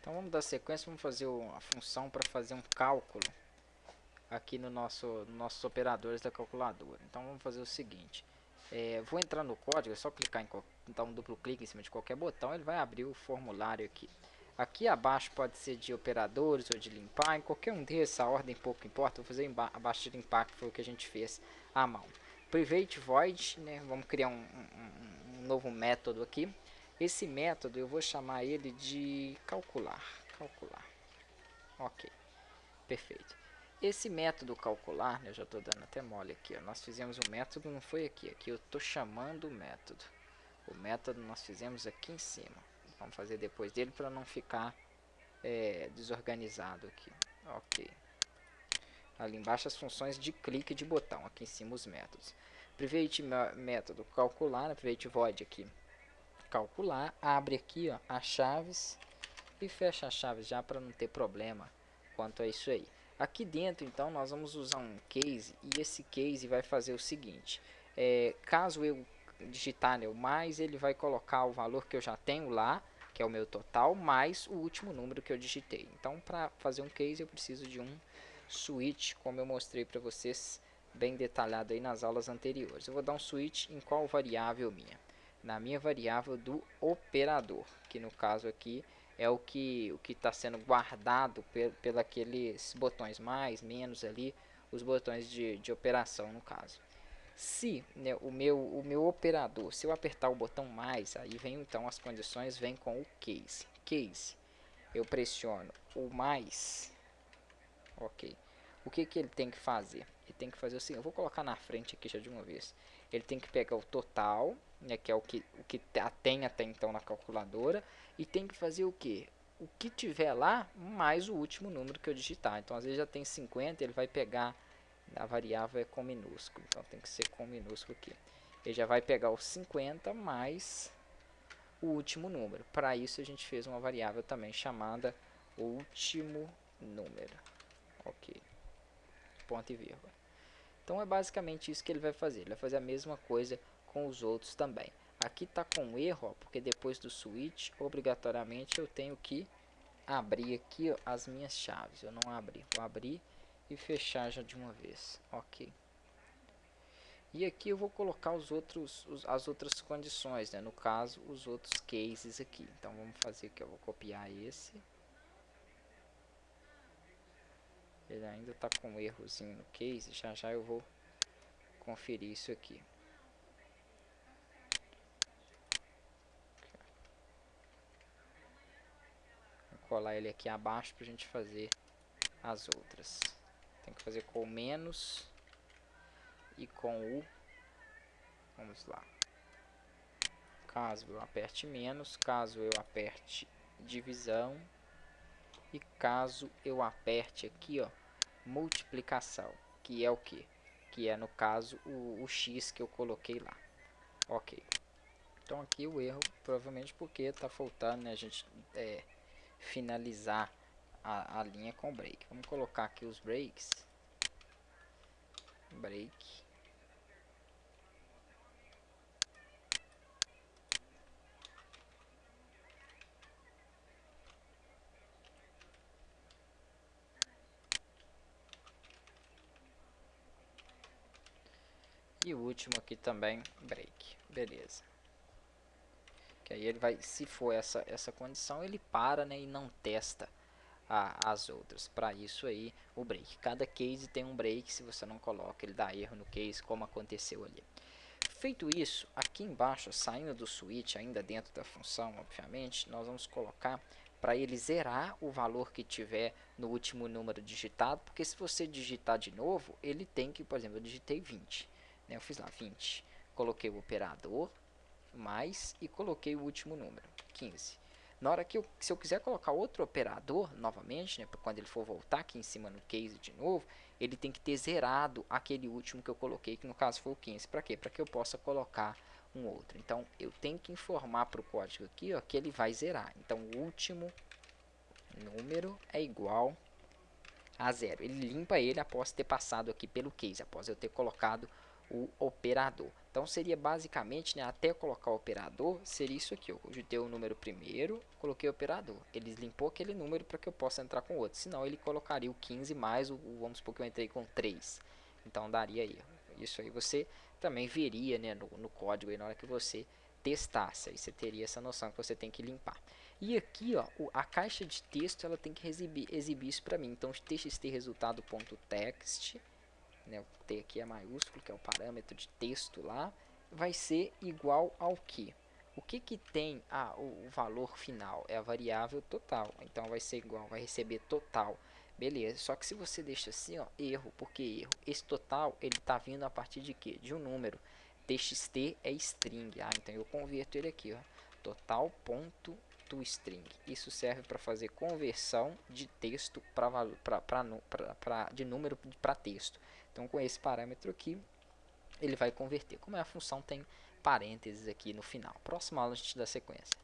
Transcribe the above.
Então vamos dar sequência, vamos fazer a função para fazer um cálculo aqui no nossos operadores da calculadora. Então vamos fazer o seguinte, vou entrar no código, é só clicar dar um duplo clique em cima de qualquer botão, ele vai abrir o formulário aqui. Aqui abaixo pode ser de operadores ou de limpar, em qualquer um desses, a ordem pouco importa, vou fazer abaixo de limpar, que foi o que a gente fez à mão. Private void, né, vamos criar um novo método aqui. Esse método eu vou chamar ele de calcular. Ok, perfeito. Esse método calcular, né, eu já estou dando até mole aqui, ó, nós fizemos um método, não foi aqui eu estou chamando o método. O método nós fizemos aqui em cima. Vamos fazer depois dele para não ficar desorganizado aqui. Ok. Ali embaixo as funções de clique de botão, aqui em cima os métodos. Private método calcular, né, private void aqui calcular, abre aqui ó, as chaves e fecha as chaves já para não ter problema quanto a isso aí. Aqui dentro então nós vamos usar um case e esse case vai fazer o seguinte, caso eu digitar o mais, ele vai colocar o valor que eu já tenho lá, que é o meu total, mais o último número que eu digitei. Então para fazer um case eu preciso de um switch, como eu mostrei para vocês bem detalhado aí nas aulas anteriores. Eu vou dar um switch em qual variável minha? Na minha variável do operador, que no caso aqui é o que está sendo guardado pelo aqueles botões mais, menos ali, os botões de operação no caso. Se né, o meu operador, se eu apertar o botão mais, aí vem então as condições, vem com o case. Case, eu pressiono o mais, ok. O que ele tem que fazer? Ele tem que fazer assim, eu vou colocar na frente aqui já de uma vez. Ele tem que pegar o total, né, que é o que tem até então na calculadora, e tem que fazer o que? O que tiver lá, mais o último número que eu digitar. Então, às vezes já tem 50, ele vai pegar, a variável é com minúsculo, então tem que ser com minúsculo aqui. Ele já vai pegar os 50 mais o último número. Para isso, a gente fez uma variável também chamada último número. Ok, ponto e vírgula. Então é basicamente isso que ele vai fazer. Ele vai fazer a mesma coisa com os outros também. Aqui está com erro, ó, porque depois do switch, obrigatoriamente eu tenho que abrir aqui ó, as minhas chaves. Eu não abri, vou abrir e fechar já de uma vez. Ok. E aqui eu vou colocar as outras condições, né? No caso, os outros cases aqui. Então vamos fazer aqui, eu vou copiar esse. Ele ainda está com um errozinho no case, já eu vou conferir isso aqui. Vou colar ele aqui abaixo para a gente fazer as outras. Tem que fazer com menos e com o. Vamos lá. Caso eu aperte menos, caso eu aperte divisão e caso eu aperte aqui, ó, multiplicação, que é o que? Que é no caso o x que eu coloquei lá. Ok. Então aqui o erro provavelmente porque está faltando, né, a gente finalizar a linha com break. Vamos colocar aqui os breaks. Break. E o último aqui também, break. Beleza. Que aí ele vai, se for essa condição, ele para, né, e não testa as outras. Para isso aí, o break. Cada case tem um break, se você não coloca, ele dá erro no case, como aconteceu ali. Feito isso, aqui embaixo, saindo do switch, ainda dentro da função, obviamente, nós vamos colocar para ele zerar o valor que tiver no último número digitado, porque se você digitar de novo, ele tem que, por exemplo, eu digitei 20, né? Eu fiz lá 20, coloquei o operador, mais, e coloquei o último número, 15. Na hora que se eu quiser colocar outro operador novamente, né, quando ele for voltar aqui em cima no case de novo, ele tem que ter zerado aquele último que eu coloquei, que no caso foi o 15. Para quê? Para que eu possa colocar um outro. Então, eu tenho que informar para o código aqui ó, que ele vai zerar. Então, o último número é igual a 0. Ele limpa ele após ter passado aqui pelo case, após eu ter colocado o operador. Então seria basicamente, né, até eu colocar o operador, seria isso aqui. Eu dei o número primeiro, coloquei o operador. Ele limpou aquele número para que eu possa entrar com outro. Senão ele colocaria o 15 mais vamos supor que eu entrei com 3. Então daria erro. Isso aí você também veria, né, no código aí, na hora que você testasse. Aí você teria essa noção que você tem que limpar. E aqui, ó, a caixa de texto ela tem que exibir isso para mim. Então txt resultado.text, né, o T aqui é maiúsculo, que é o parâmetro de texto lá, vai ser igual ao que? O que tem o valor final? É a variável total. Então vai ser igual, vai receber total. Beleza, só que se você deixa assim, ó, erro, por que erro? Esse total, ele tá vindo a partir de quê? De um número. Txt é string, então eu converto ele aqui, ó, total.toString. Isso serve para fazer conversão de texto de número para texto. Então, com esse parâmetro aqui, ele vai converter. Como é a função, tem parênteses aqui no final. Próxima aula a gente dá sequência.